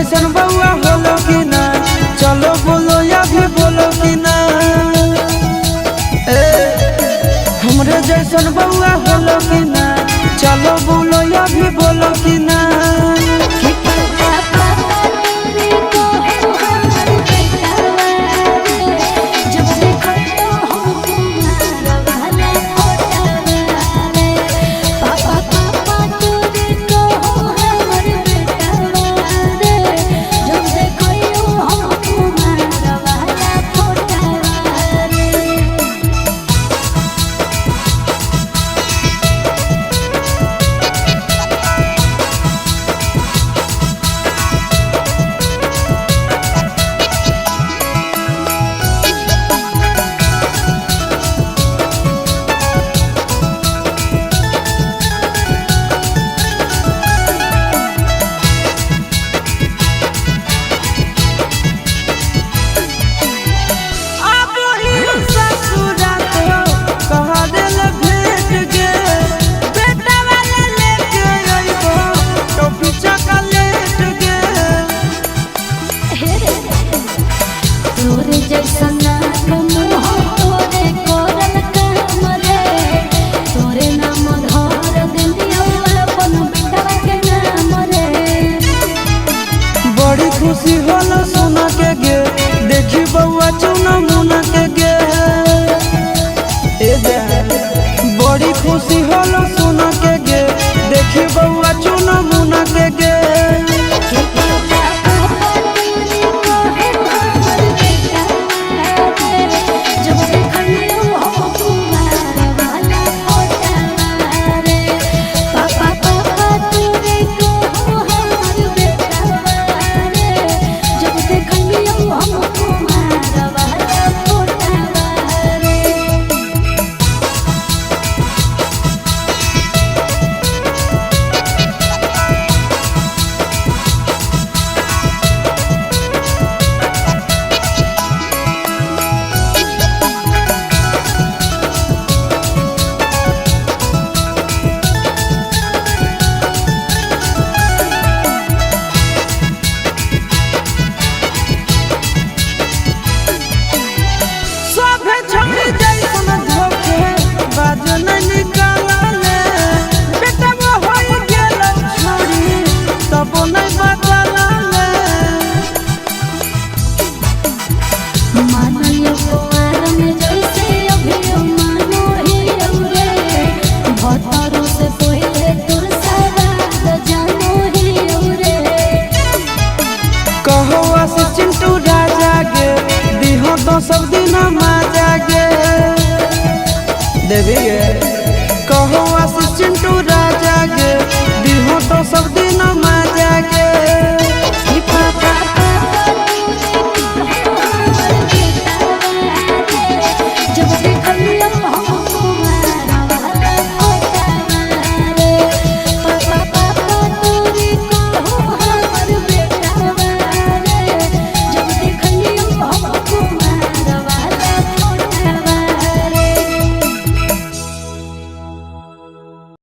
जैसन बउआ होलो कि ना, चलो बोलो या भी बोलो कि ना। हमरे जैसन बउआ होलो कि ना, चलो बोलो या भी बोलो कि ना। खुशी होला सोना के गे, देखी बउआ चुना मुना के गे। बड़ी खुशी होला सोना के गे, देखी बउआ चुना मुना के गे। चिंटू राजा गे, दिहो तो सब दिन माजा गे। देवी गे कहो चिंटू राजा गे।